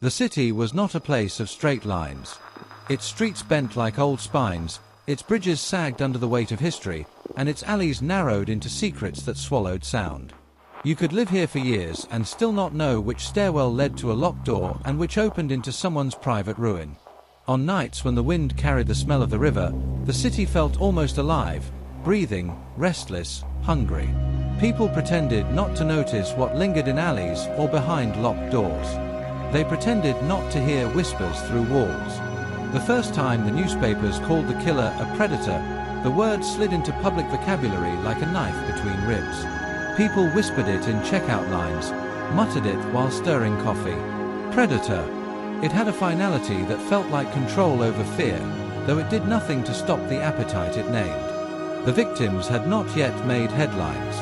The city was not a place of straight lines. Its streets bent like old spines, its bridges sagged under the weight of history, and its alleys narrowed into secrets that swallowed sound. You could live here for years and still not know which stairwell led to a locked door and which opened into someone's private ruin. On nights when the wind carried the smell of the river, the city felt almost alive, breathing, restless, hungry. People pretended not to notice what lingered in alleys or behind locked doors. They pretended not to hear whispers through walls. The first time the newspapers called the killer a predator, the word slid into public vocabulary like a knife between ribs. People whispered it in checkout lines, muttered it while stirring coffee. Predator. It had a finality that felt like control over fear, though it did nothing to stop the appetite it named. The victims had not yet made headlines.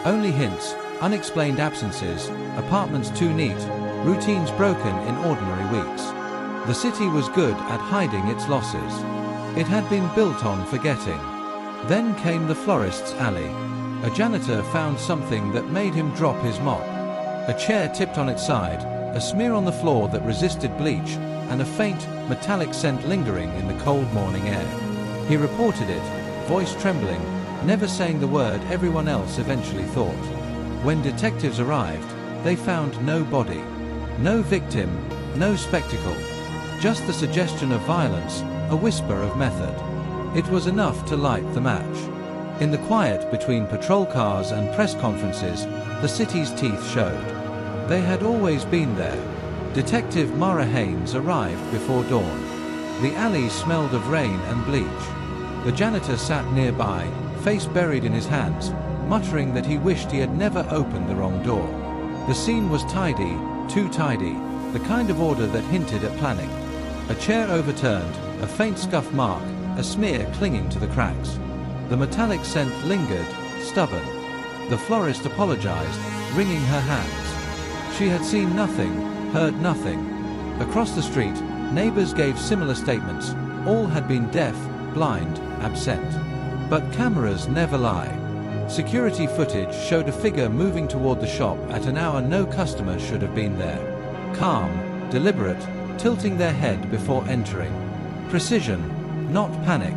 Only hints, unexplained absences, apartments too neat, routines broken in ordinary weeks. The city was good at hiding its losses. It had been built on forgetting. Then came the florist's alley. A janitor found something that made him drop his mop. A chair tipped on its side, a smear on the floor that resisted bleach, and a faint, metallic scent lingering in the cold morning air. He reported it, voice trembling, never saying the word everyone else eventually thought. When detectives arrived, they found no body, no victim, no spectacle. Just the suggestion of violence, a whisper of method. It was enough to light the match. In the quiet between patrol cars and press conferences, the city's teeth showed. They had always been there. Detective Mara Haynes arrived before dawn. The alley smelled of rain and bleach. The janitor sat nearby, face buried in his hands, muttering that he wished he had never opened the wrong door. The scene was tidy, too tidy, the kind of order that hinted at planning. A chair overturned, a faint scuff mark, a smear clinging to the cracks. The metallic scent lingered, stubborn. The florist apologized, wringing her hands. She had seen nothing, heard nothing. Across the street, neighbors gave similar statements. All had been deaf, blind, absent. But cameras never lie. Security footage showed a figure moving toward the shop at an hour no customer should have been there. Calm, deliberate, tilting their head before entering. Precision, not panic.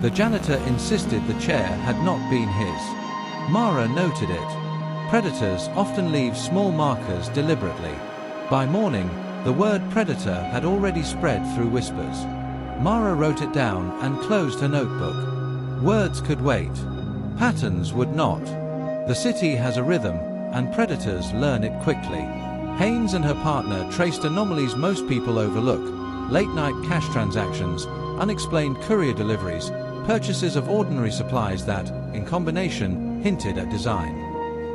The janitor insisted the chair had not been his. Mara noted it. Predators often leave small markers deliberately. By morning, the word predator had already spread through whispers. Mara wrote it down and closed her notebook. Words could wait. Patterns would not. The city has a rhythm, and predators learn it quickly. Haynes and her partner traced anomalies most people overlook: late-night cash transactions, unexplained courier deliveries, purchases of ordinary supplies that, in combination, hinted at design.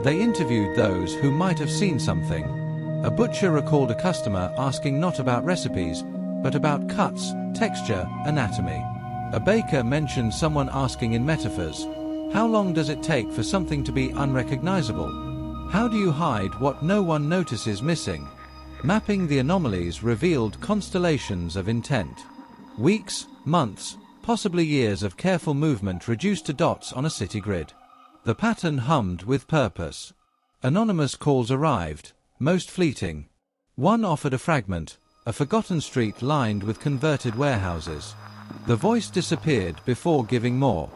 They interviewed those who might have seen something. A butcher recalled a customer asking not about recipes, but about cuts, texture, anatomy. A baker mentioned someone asking in metaphors, how long does it take for something to be unrecognizable? How do you hide what no one notices missing? Mapping the anomalies revealed constellations of intent. Weeks, months, possibly years of careful movement reduced to dots on a city grid. The pattern hummed with purpose. Anonymous calls arrived, most fleeting. One offered a fragment, a forgotten street lined with converted warehouses. The voice disappeared before giving more.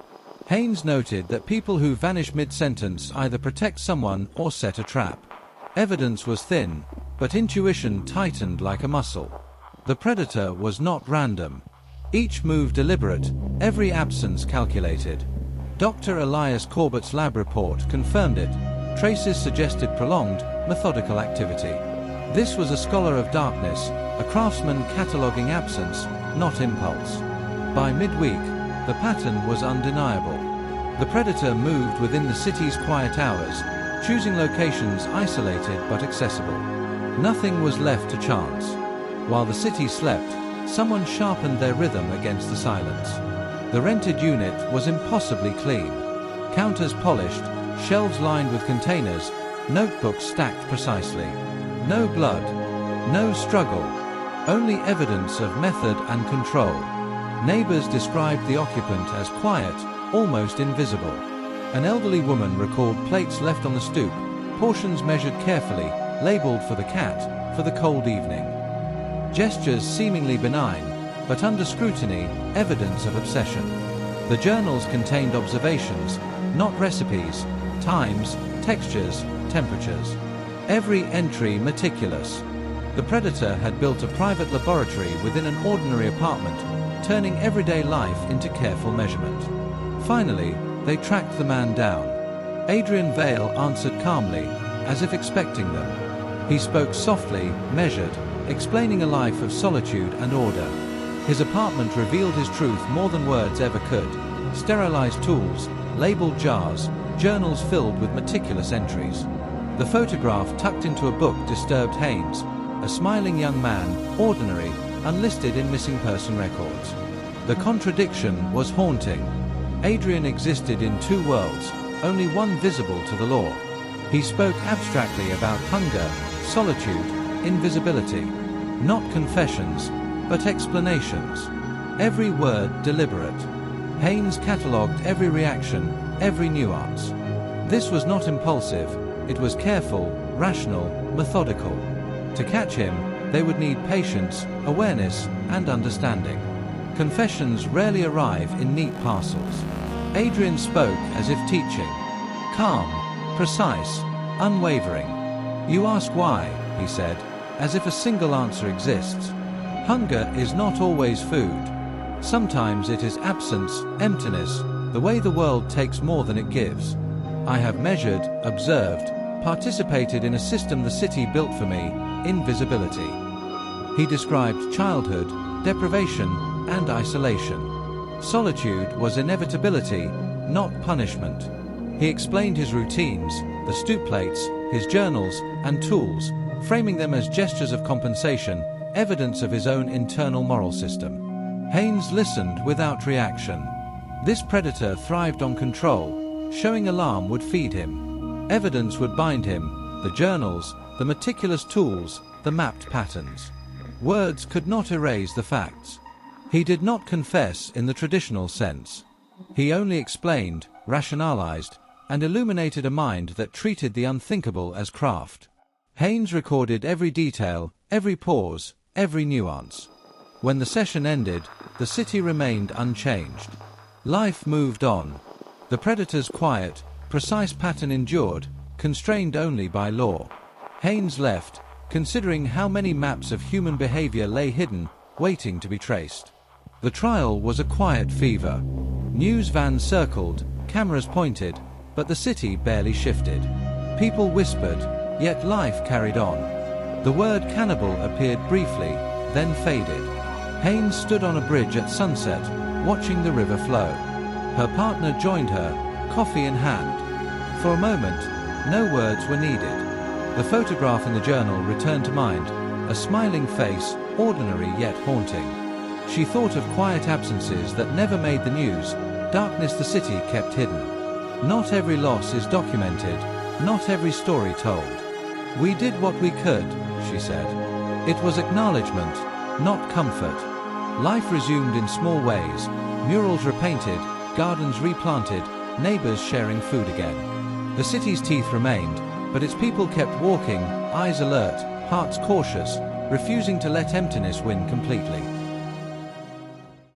Haynes noted that people who vanish mid-sentence either protect someone or set a trap. Evidence was thin, but intuition tightened like a muscle. The predator was not random. Each move deliberate, every absence calculated. Dr. Elias Corbett's lab report confirmed it. Traces suggested prolonged, methodical activity. This was a scholar of darkness, a craftsman cataloguing absence, not impulse. By midweek, the pattern was undeniable. The predator moved within the city's quiet hours, choosing locations isolated but accessible. Nothing was left to chance. While the city slept, someone sharpened their rhythm against the silence. The rented unit was impossibly clean. Counters polished, shelves lined with containers, notebooks stacked precisely. No blood, no struggle, only evidence of method and control. Neighbors described the occupant as quiet, almost invisible. An elderly woman recalled plates left on the stoop, portions measured carefully, labeled for the cat, for the cold evening. Gestures seemingly benign, but under scrutiny, evidence of obsession. The journals contained observations, not recipes, times, textures, temperatures. Every entry meticulous. The predator had built a private laboratory within an ordinary apartment, turning everyday life into careful measurement. Finally, they tracked the man down. Adrian Vale answered calmly, as if expecting them. He spoke softly, measured, explaining a life of solitude and order. His apartment revealed his truth more than words ever could. Sterilized tools, labeled jars, journals filled with meticulous entries. The photograph tucked into a book disturbed Haynes, a smiling young man, ordinary, unlisted in missing person records. The contradiction was haunting. Adrian existed in two worlds, only one visible to the law. He spoke abstractly about hunger, solitude, invisibility. Not confessions, but explanations. Every word deliberate. Haynes catalogued every reaction, every nuance. This was not impulsive, it was careful, rational, methodical. To catch him, they would need patience, awareness, and understanding. Confessions rarely arrive in neat parcels. Adrian spoke as if teaching. Calm, precise, unwavering. You ask why, he said, as if a single answer exists. Hunger is not always food. Sometimes it is absence, emptiness, the way the world takes more than it gives. I have measured, observed, participated in a system the city built for me, invisibility. He described childhood, deprivation, and isolation. Solitude was inevitability, not punishment. He explained his routines, the stoop plates, his journals, and tools, framing them as gestures of compensation, evidence of his own internal moral system. Haynes listened without reaction. This predator thrived on control. Showing alarm would feed him. Evidence would bind him, the journals, the meticulous tools, the mapped patterns. Words could not erase the facts. He did not confess in the traditional sense. He only explained, rationalized, and illuminated a mind that treated the unthinkable as craft. Haynes recorded every detail, every pause, every nuance. When the session ended, the city remained unchanged. Life moved on. The predator's quiet, precise pattern endured, constrained only by law. Haynes left, considering how many maps of human behavior lay hidden, waiting to be traced. The trial was a quiet fever. News vans circled, cameras pointed, but the city barely shifted. People whispered, yet life carried on. The word cannibal appeared briefly, then faded. Haynes stood on a bridge at sunset, watching the river flow. Her partner joined her, coffee in hand. For a moment, no words were needed. The photograph in the journal returned to mind, a smiling face, ordinary yet haunting. She thought of quiet absences that never made the news, darkness the city kept hidden. Not every loss is documented, not every story told. We did what we could, she said. It was acknowledgement, not comfort. Life resumed in small ways, murals repainted, gardens replanted, neighbors sharing food again. The city's teeth remained, but its people kept walking, eyes alert, hearts cautious, refusing to let emptiness win completely.